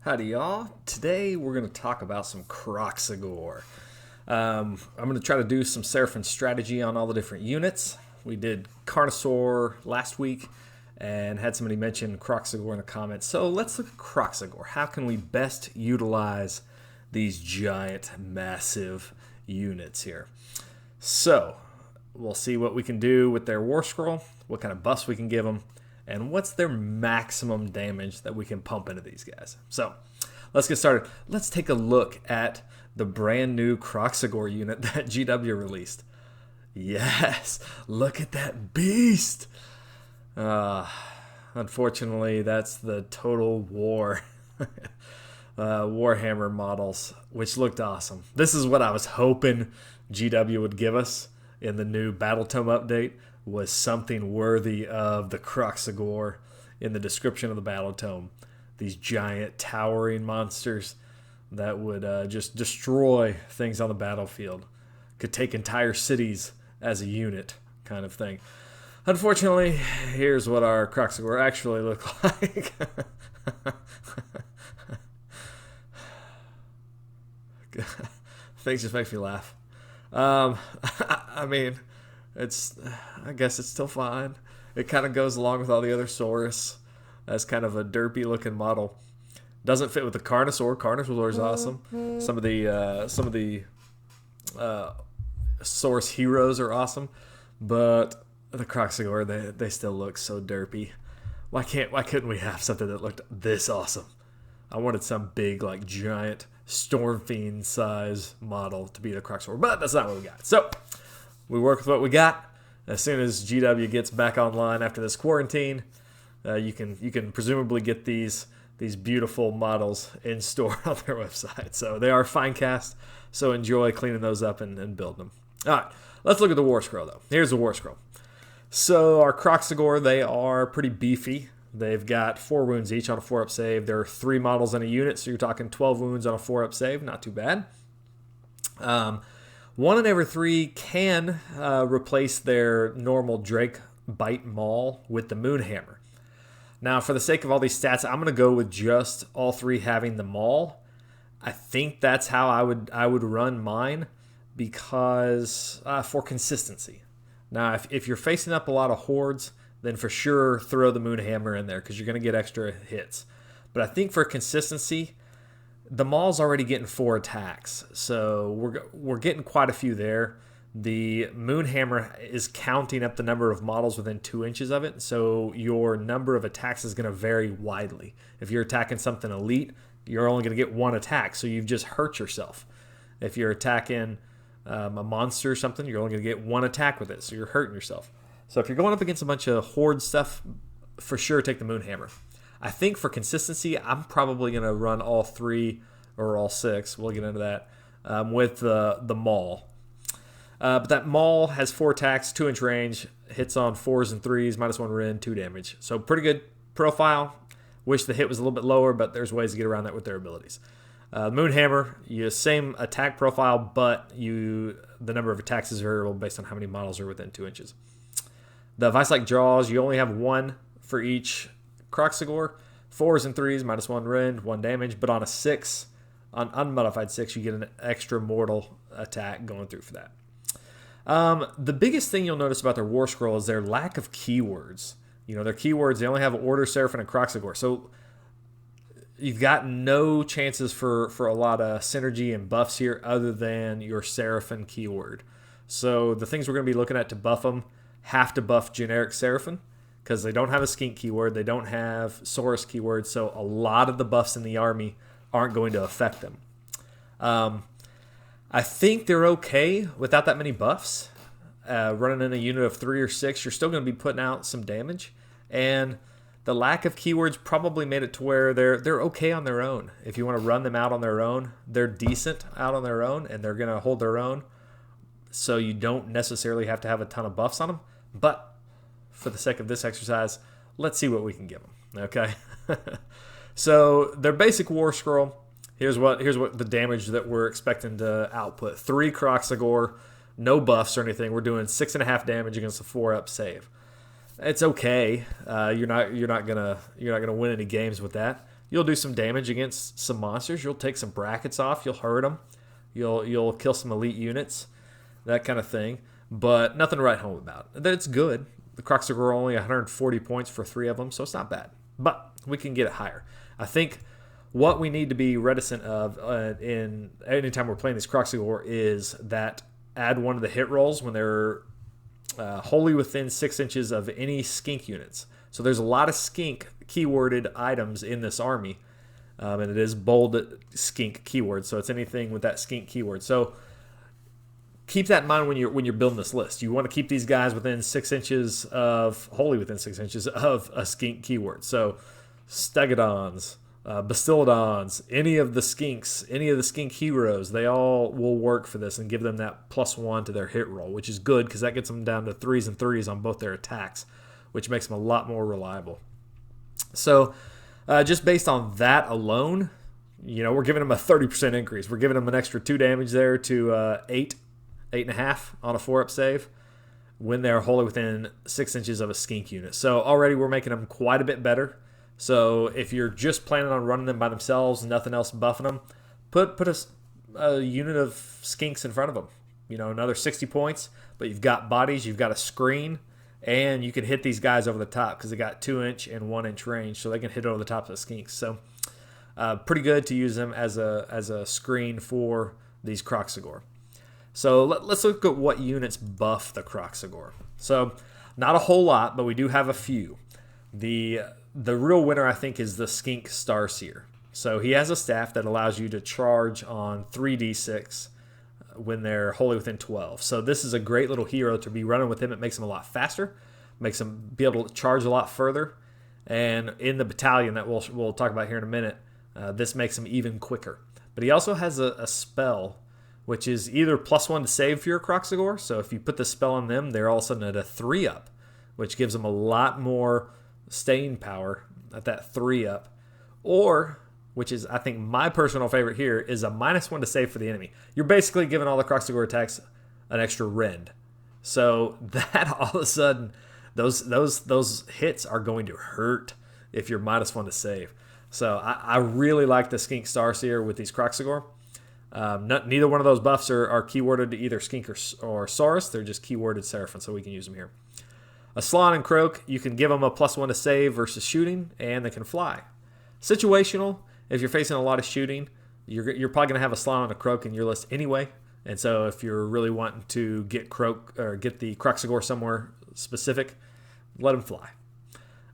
Howdy y'all. Today we're going to talk about some Kroxigor. I'm going to try to do some Seraphon strategy on all the different units. We did Carnosaur last week and had somebody mention Kroxigor in the comments. So let's look at Kroxigor. How can we best utilize these giant, massive units here? So we'll see what we can do with their Warscroll, what kind of buffs we can give them, and what's their maximum damage that we can pump into these guys. So let's get started. Let's take a look at the brand new Kroxigor unit that GW released. Yes, look at that beast. Unfortunately, that's the Total War Warhammer models, which looked awesome. This is what I was hoping GW would give us in the new Battle Tome update, was something worthy of the Kroxigor in the description of the Battle Tome. These giant towering monsters that would just destroy things on the battlefield. Could take entire cities as a unit kind of thing. Unfortunately, here's what our Kroxigor actually look like. Things just make me laugh. I mean, I guess it's still fine. It kind of goes along with all the other Saurus as kind of a derpy looking model. Doesn't fit with the Carnosaur. Carnosaur is awesome. Some of the Saurus heroes are awesome, but the Kroxigor, they still look so derpy. Why couldn't we have something that looked this awesome? I wanted some big, like, giant Stormfiend size model to be the Kroxigor, but that's not what we got. So we work with what we got. As soon as GW gets back online after this quarantine, you can presumably get these beautiful models in store on their website. So they are fine cast, so enjoy cleaning those up and building them. All right, let's look at the Warscroll, though. Here's the Warscroll. So our Kroxigor, they are pretty beefy. They've got 4 wounds each on a 4-up save. There are 3 models in a unit, so you're talking 12 wounds on a 4-up save. Not too bad. 1 in every 3 can replace their normal Drakebite Maul with the Moonhammer. Now, for the sake of all these stats, I'm going to go with just all 3 having the Maul. I think that's how I would run mine, because for consistency. Now, if you're facing up a lot of hordes, then for sure throw the Moonhammer in there, because you're going to get extra hits. But I think for consistency, the Maul's already getting 4 attacks, so we're getting quite a few there. The Moonhammer is counting up the number of models within 2 inches of it, so your number of attacks is going to vary widely. If you're attacking something elite, you're only going to get 1 attack, so you've just hurt yourself. If you're attacking a monster or something, you're only going to get 1 attack with it, so you're hurting yourself. So if you're going up against a bunch of horde stuff, for sure take the Moonhammer. I think for consistency, I'm probably going to run all 3 or all 6. We'll get into that with the Maul. But that Maul has 4 attacks, 2-inch range, hits on 4s and 3s, -1 rend, 2 damage. So pretty good profile. Wish the hit was a little bit lower, but there's ways to get around that with their abilities. Moonhammer, you same attack profile, but the number of attacks is variable based on how many models are within 2 inches. The Vice-like Jaws, you only have 1 for each Kroxigor, 4s and 3s, -1 rend, 1 damage, but on a 6, on unmodified 6, you get an extra mortal attack going through for that. The biggest thing you'll notice about their Warscroll is their lack of keywords. Their keywords, they only have Order, Seraphon, and Kroxigor, so you've got no chances for a lot of synergy and buffs here other than your Seraphon keyword. So the things we're going to be looking at to buff them have to buff generic Seraphon, because they don't have a skink keyword, they don't have Saurus keyword, so a lot of the buffs in the army aren't going to affect them. I think they're okay without that many buffs. Running in a unit of 3 or 6, you're still going to be putting out some damage, and the lack of keywords probably made it to where they're okay on their own. If you want to run them out on their own, they're decent out on their own, and they're going to hold their own, so you don't necessarily have to have a ton of buffs on them. But for the sake of this exercise, let's see what we can give them, okay? So their basic Warscroll, here's what the damage that we're expecting to output. 3 Kroxigor, no buffs or anything. We're doing 6.5 damage against a 4-up save. It's okay. You're not gonna win any games with that. You'll do some damage against some monsters. You'll take some brackets off. You'll hurt them. You'll kill some elite units, that kind of thing. But nothing to write home about. It's good. The Kroxigor are only 140 points for 3 of them, so it's not bad. But we can get it higher. I think what we need to be reticent of in anytime we're playing these Kroxigor is that add one of the hit rolls when they're wholly within 6 inches of any skink units. So there's a lot of skink keyworded items in this army, and it is bold skink keyword, so it's anything with that skink keyword. So keep that in mind when you're building this list. You want to keep these guys within 6 inches of wholly within 6 inches of a skink keyword. So Stegodons, Bastillodons, any of the skinks, any of the skink heroes, they all will work for this and give them that +1 to their hit roll, which is good because that gets them down to 3s and 3s on both their attacks, which makes them a lot more reliable. So just based on that alone, we're giving them a 30% increase. We're giving them an extra 2 damage there to 8.5 on a 4-up save when they're wholly within 6 inches of a skink unit. So already we're making them quite a bit better. So if you're just planning on running them by themselves, nothing else buffing them, put a unit of skinks in front of them. Another 60 points, but you've got bodies, you've got a screen, and you can hit these guys over the top because they got 2-inch and 1-inch range, so they can hit over the top of the skinks. So pretty good to use them as a screen for these Kroxigor. So let's look at what units buff the Kroxigor. So not a whole lot, but we do have a few. The real winner, I think, is the Skink Starseer. So he has a staff that allows you to charge on 3d6 when they're wholly within 12. So this is a great little hero to be running with him. It makes him a lot faster, makes him be able to charge a lot further. And in the battalion that we'll talk about here in a minute, this makes him even quicker. But he also has a spell, which is either +1 to save for your Kroxigor. So if you put the spell on them, they're all of a sudden at a 3-up, which gives them a lot more staying power at that 3-up. Or, which is I think my personal favorite here, is a -1 to save for the enemy. You're basically giving all the Kroxigor attacks an extra rend. So that all of a sudden, those hits are going to hurt if you're -1 to save. So I really like the Skink Starseer with these Kroxigor. Neither one of those buffs are keyworded to either Skink or Saurus. They're just keyworded Seraphon, so we can use them here. A Slon and Croak, you can give them a +1 to save versus shooting, and they can fly. Situational, if you're facing a lot of shooting, you're probably going to have a Slon and a Croak in your list anyway. And so if you're really wanting to get the Kroxigor somewhere specific, let them fly.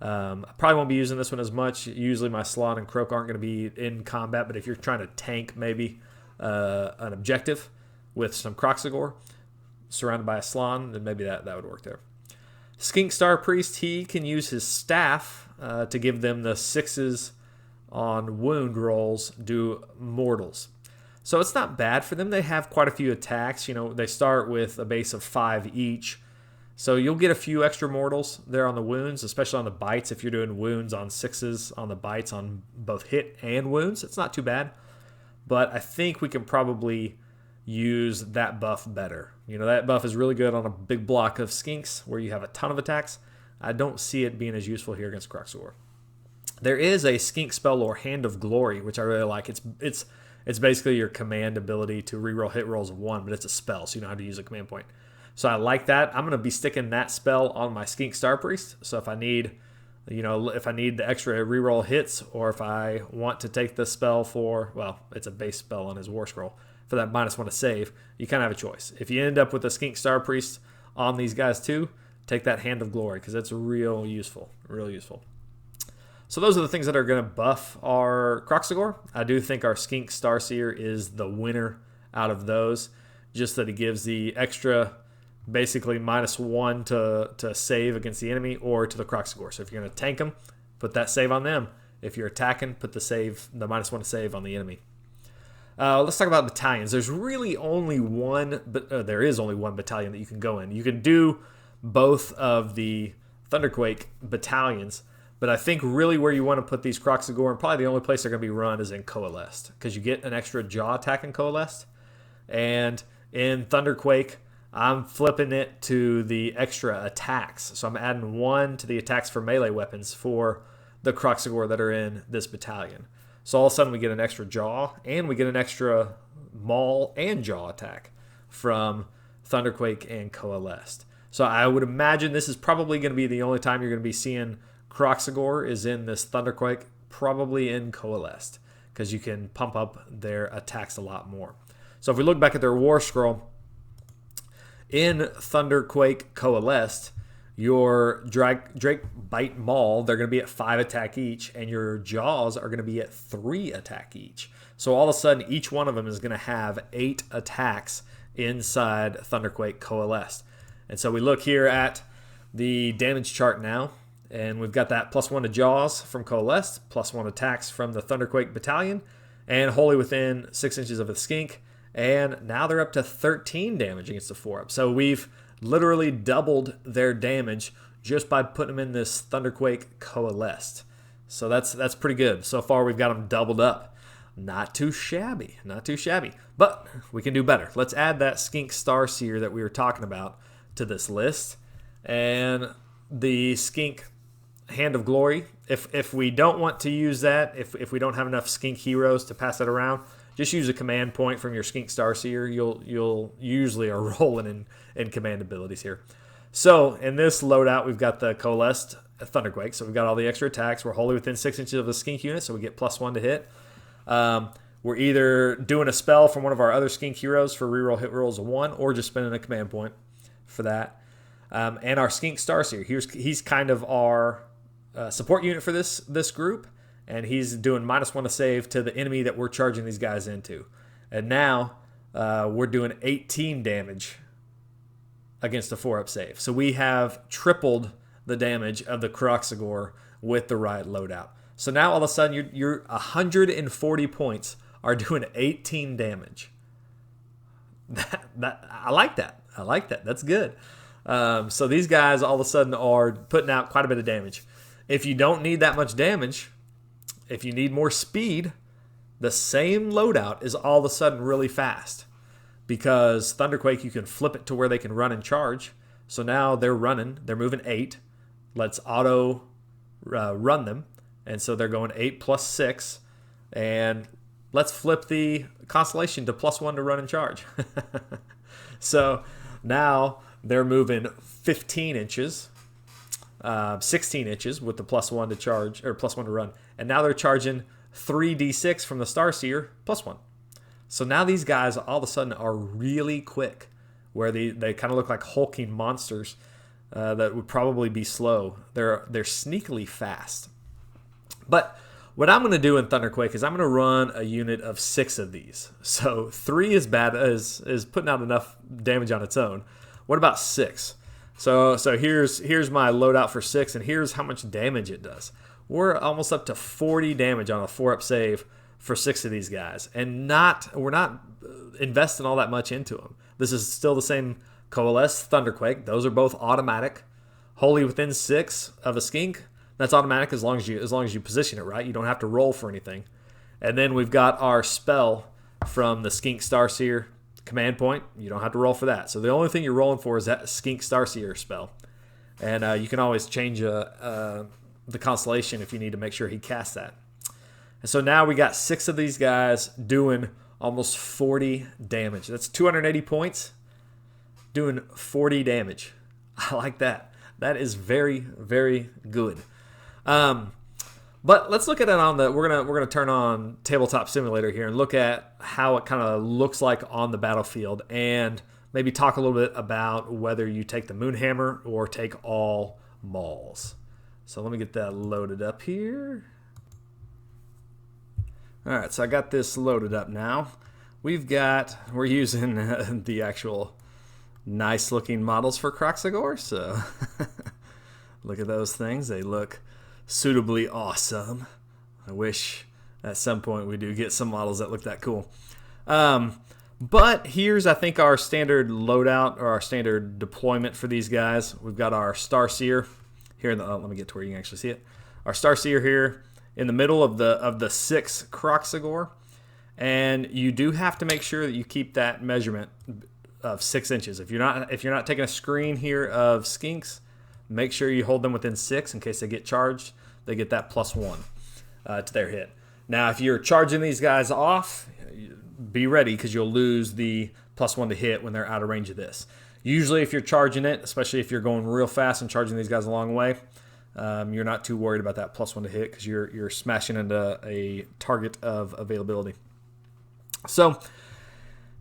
I probably won't be using this one as much. Usually my Slon and Croak aren't going to be in combat, but if you're trying to tank maybe an objective with some Kroxigor surrounded by a Slon, then maybe that would work there. Skink Star Priest, he can use his staff to give them the 6s on wound rolls, do mortals. So it's not bad for them. They have quite a few attacks. They start with a base of 5 each. So you'll get a few extra mortals there on the wounds, especially on the bites. If you're doing wounds on 6s on the bites on both hit and wounds, it's not too bad. But I think we can probably use that buff better. That buff is really good on a big block of skinks where you have a ton of attacks. I don't see it being as useful here against Kroxigor. There is a skink spell lore, Hand of Glory, which I really like. It's basically your command ability to reroll hit rolls of 1, but it's a spell, so you know how to use a command point. So I like that. I'm going to be sticking that spell on my Skink Star Priest. So if I need the extra reroll hits, or if I want to take the spell it's a base spell on his Warscroll, for that -1 to save, you kind of have a choice. If you end up with a Skink Star Priest on these guys too, take that Hand of Glory because it's real useful. So those are the things that are going to buff our Kroxigor. I do think our Skink Starseer is the winner out of those, just that it gives the extra basically -1 to save against the enemy or to the Kroxigor. So if you're going to tank them, put that save on them. If you're attacking, put the -1 to save on the enemy. Let's talk about battalions. There's really only one, but there is only one battalion that you can go in. You can do both of the Thunderquake battalions, but I think really where you want to put these Kroxigor, and probably the only place they're going to be run, is in Coalesced, because you get an extra jaw attack in Coalesced. And in Thunderquake, I'm flipping it to the extra attacks. So I'm adding 1 to the attacks for melee weapons for the Kroxigor that are in this battalion. So all of a sudden we get an extra jaw, and we get an extra maul and jaw attack from Thunderquake and Coalesced. So I would imagine this is probably going to be the only time you're going to be seeing Kroxigor is in this Thunderquake, probably in Coalesced, because you can pump up their attacks a lot more. So if we look back at their Warscroll, in Thunderquake Coalesced, your Drakebite Maul, they're going to be at 5 attack each, and your Jaws are going to be at 3 attack each. So all of a sudden, each one of them is going to have 8 attacks inside Thunderquake Coalesced. And so we look here at the damage chart now, and we've got that +1 to Jaws from Coalesced, +1 attacks from the Thunderquake Battalion, and wholly within 6 inches of the Skink. And now they're up to 13 damage against the 4-up. So we've literally doubled their damage just by putting them in this Thunderquake Coalesced. So that's pretty good. So far we've got them doubled up. Not too shabby, not too shabby. But we can do better. Let's add that Skink Starseer that we were talking about to this list. And the Skink Hand of Glory, if we don't want to use that, if we don't have enough Skink heroes to pass that around, just use a command point from your Skink Starseer. You'll usually are rolling in command abilities here. So in this loadout, we've got the Coalesced Thunderquake. So we've got all the extra attacks. We're wholly within 6 inches of the Skink unit, so we get +1 to hit. We're either doing a spell from one of our other Skink heroes for reroll hit rolls of 1, or just spending a command point for that. And our Skink Starseer, he's kind of our support unit for this group. And he's doing -1 to save to the enemy that we're charging these guys into. And now we're doing 18 damage against a 4-up save. So we have tripled the damage of the Kroxigor with the Riot loadout. So now all of a sudden you're 140 points are doing 18 damage. I like that. I like that. That's good. So these guys all of a sudden are putting out quite a bit of damage. If you don't need that much damage, if you need more speed, the same loadout is all of a sudden really fast, because Thunderquake, you can flip it to where they can run and charge. So now they're running, they're moving 8. Let's auto run them. And so they're going 8 + 6. And let's flip the Constellation to +1 to run and charge. So now they're moving 15 inches. 16 inches with the +1 to charge, or +1 to run. And now they're charging 3d6 from the Starseer +1. So now these guys all of a sudden are really quick, where they kind of look like hulking monsters that would probably be slow. They're sneakily fast. But what I'm going to do in Thunderquake is I'm going to run a unit of 6 of these. So 3 is bad, is putting out enough damage on its own. What about 6? So here's my loadout for 6, and here's how much damage it does. We're almost up to 40 damage on a 4-up save for 6 of these guys, and we're not investing all that much into them. This is still the same Coalesced Thunderquake. Those are both automatic. Wholly within 6 of a Skink, that's automatic as long as you position it right. You don't have to roll for anything. And then we've got our spell from the Skink Starseer. Command point, you don't have to roll for that. So the only thing you're rolling for is that Skink Starseer spell. And you can always change the Constellation if you need to make sure he casts that. And so now we got 6 of these guys doing almost 40 damage. That's 280 points doing 40 damage. I like that. That is very, very good. But let's look at it on the. We're gonna turn on Tabletop Simulator here and look at how it kind of looks like on the battlefield, and maybe talk a little bit about whether you take the Moonhammer or take all Mauls. So let me get that loaded up here. All right, so I got this loaded up now. We're using the actual nice looking models for Kroxigor. So look at those things. They look suitably awesome. I wish at some point we do get some models that look that cool. But here's, I think, our standard loadout, or our standard deployment for these guys. We've got our Starseer here. Let me get to where you can actually see it. Our Starseer here in the middle of the 6 Kroxigor. And you do have to make sure that you keep that measurement of 6 inches. If you're not taking a screen here of Skinks, make sure you hold them within 6 in case they get charged. they get that +1 to their hit. Now, if you're charging these guys off, be ready because you'll lose the +1 to hit when they're out of range of this. Usually, if you're charging it, especially if you're going real fast and charging these guys a long way, you're not too worried about that +1 to hit because you're smashing into a target of availability. So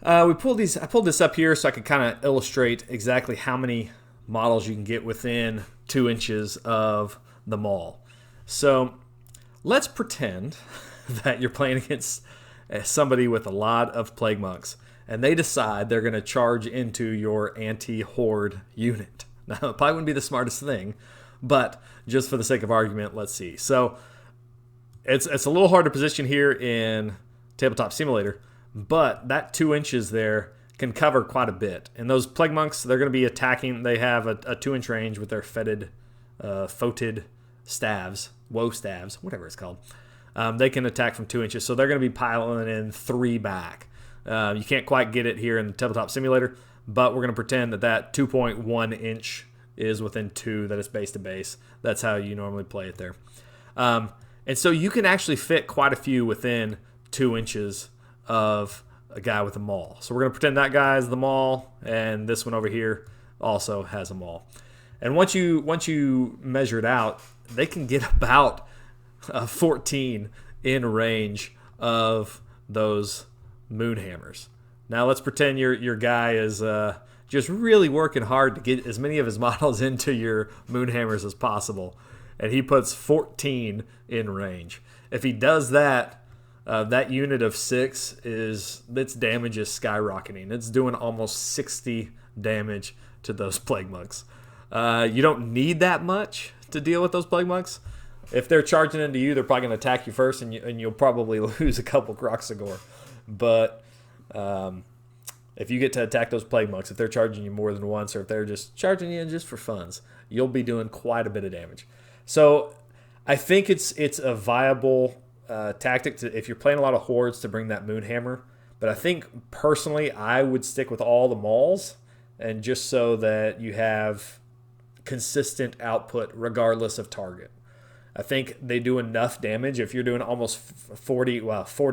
I pulled this up here so I could kind of illustrate exactly how many models you can get within 2 inches of the Maul. So let's pretend that you're playing against somebody with a lot of Plague Monks, and they decide they're going to charge into your anti-horde unit. Now, it probably wouldn't be the smartest thing, but just for the sake of argument, let's see. So it's a little hard to position here in Tabletop Simulator, but that 2 inches there can cover quite a bit. And those Plague Monks, they're going to be attacking. They have a 2-inch range with their foetid staves, woe staves, whatever it's called. They can attack from 2 inches, so they're going to be piling in 3 back. You can't quite get it here in the Tabletop Simulator, but we're going to pretend that 2.1 inch is within 2, that it's base to base. That's how you normally play it there. And so you can actually fit quite a few within 2 inches of a guy with a Maul. So we're going to pretend that guy is the Maul, and this one over here also has a Maul. And once you measure it out, they can get about 14 in range of those Moonhammers. Now let's pretend your guy is just really working hard to get as many of his models into your Moonhammers as possible, and he puts 14 in range. If he does that, that unit of 6 its damage is skyrocketing. It's doing almost 60 damage to those Plague Monks. You don't need that much to deal with those Plague Monks. If they're charging into you, they're probably going to attack you first, and you'll probably lose a couple Kroxigor. But if you get to attack those Plague Monks, if they're charging you more than once, or if they're just charging you just for funs, you'll be doing quite a bit of damage. So I think it's a viable tactic if you're playing a lot of hordes to bring that Moonhammer. But I think personally I would stick with all the Mauls, and just so that you have consistent output regardless of target. I think they do enough damage. If you're doing almost 40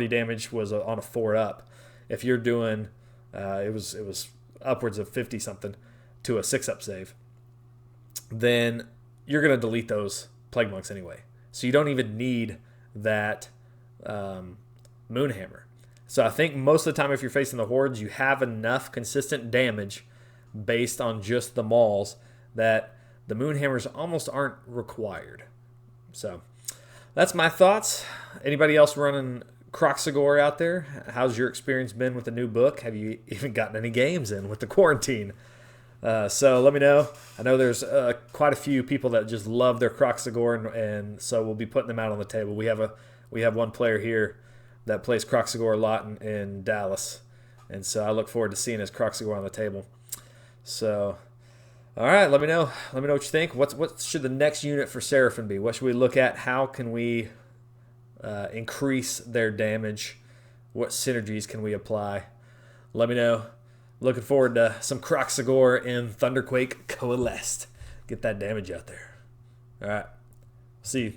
damage was on a 4-up. If you're doing, it was upwards of 50 something to a 6-up save, then you're going to delete those Plague Monks anyway. So you don't even need that Moonhammer. So I think most of the time if you're facing the hordes, you have enough consistent damage based on just the Mauls that the Moonhammers almost aren't required. So that's my thoughts. Anybody else running Kroxigor out there? How's your experience been with the new book? Have you even gotten any games in with the quarantine? So let me know. I know there's quite a few people that just love their Kroxigor, and so we'll be putting them out on the table. We have one player here that plays Kroxigor a lot in Dallas, and so I look forward to seeing his Kroxigor on the table. So, all right, let me know. Let me know what you think. What should the next unit for Seraphon be? What should we look at? How can we increase their damage? What synergies can we apply? Let me know. Looking forward to some Kroxigor in Thunderquake Coalesced. Get that damage out there. All right. See you.